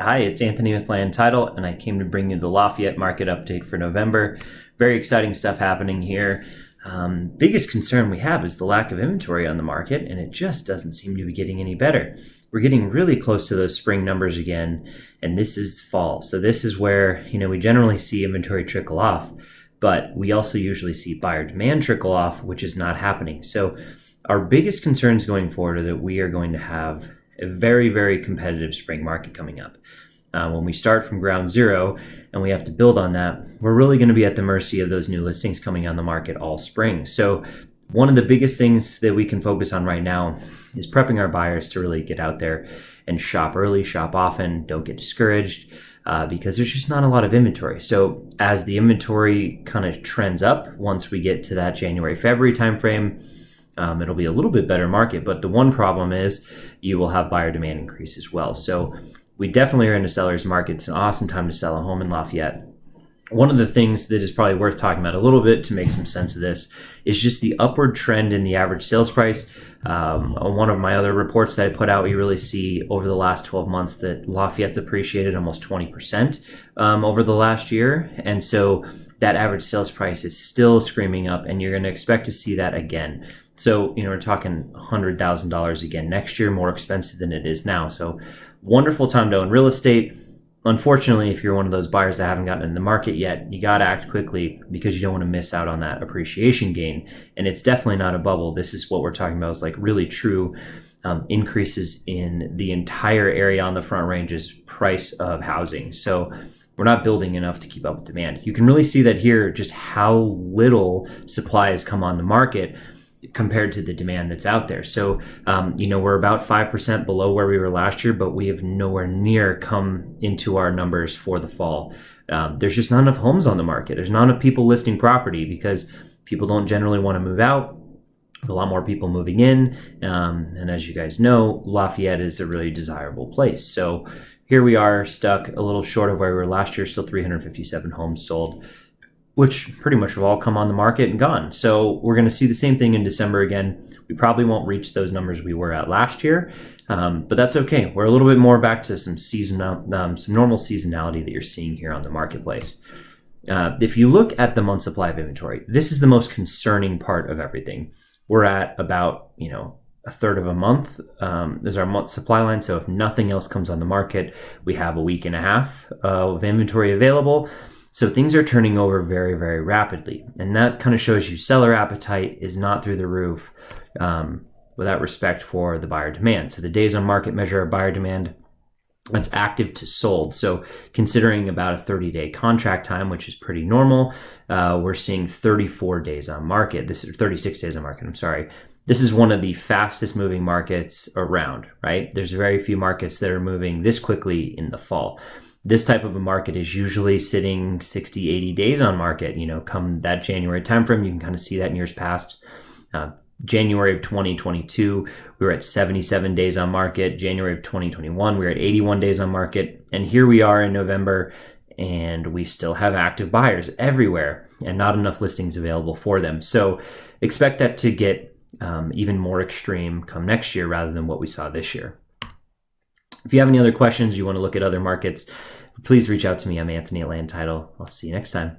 Hi, it's Anthony with Land Title, and I came to bring you the Lafayette market update for November. Very exciting stuff happening here. Biggest concern we have is the lack of inventory on the market, and it just doesn't seem to be getting any better. We're getting really close to those spring numbers again, and this is fall. So this is where, we generally see inventory trickle off, but we also usually see buyer demand trickle off, which is not happening. So our biggest concerns going forward are that we are going to have a very, very competitive spring market coming up. When we start from ground zero and we have to build on that, we're really going to be at the mercy of those new listings coming on the market all spring. So one of the biggest things that we can focus on right now is prepping our buyers to really get out there and shop early, shop often, don't get discouraged, because there's just not a lot of inventory. So as the inventory kind of trends up, once we get to that January, February timeframe, it'll be a little bit better market. But the one problem is you will have buyer demand increase as well. So we definitely are in a seller's market. It's an awesome time to sell a home in Lafayette. One of the things that is probably worth talking about a little bit to make some sense of this is just the upward trend in the average sales price. On one of my other reports that I put out, we really see over the last 12 months that Lafayette's appreciated almost 20% over the last year. And so that average sales price is still screaming up, and you're going to expect to see that again. So, we're talking $100,000 again next year, more expensive than it is now. So wonderful time to own real estate. Unfortunately, if you're one of those buyers that haven't gotten in the market yet, you got to act quickly because you don't want to miss out on that appreciation gain. And it's definitely not a bubble. This is what we're talking about, is like really true increases in the entire area on the Front Range's price of housing. So we're not building enough to keep up with demand. You can really see that here, just how little supply has come on the market compared to the demand that's out there. So, we're about 5% below where we were last year, but we have nowhere near come into our numbers for the fall. There's just not enough homes on the market. There's not enough people listing property because people don't generally want to move out. A lot more people moving in. And as you guys know, Lafayette is a really desirable place. So here we are, stuck a little short of where we were last year, still 357 homes sold, which pretty much have all come on the market and gone. So we're going to see the same thing in December again. We probably won't reach those numbers we were at last year, but that's okay. We're a little bit more back to some normal seasonality that you're seeing here on the marketplace. If you look at the month supply of inventory, this is the most concerning part of everything. We're at about, a third of a month is our month supply line. So if nothing else comes on the market, we have a week and a half of inventory available. So things are turning over very, very rapidly. And that kind of shows you seller appetite is not through the roof without respect for the buyer demand. So the days on market measure of buyer demand that's active to sold. So considering about a 30-day contract time, which is pretty normal, we're seeing 34 days on market. This is 36 days on market, I'm sorry. This is one of the fastest moving markets around, right? There's very few markets that are moving this quickly in the fall. This type of a market is usually sitting 60, 80 days on market. Come that January timeframe, you can kind of see that in years past. January of 2022, we were at 77 days on market. January of 2021, we were at 81 days on market. And here we are in November, and we still have active buyers everywhere and not enough listings available for them. So expect that to get even more extreme come next year rather than what we saw this year. If you have any other questions, you want to look at other markets, please reach out to me. I'm Anthony at Land Title. I'll see you next time.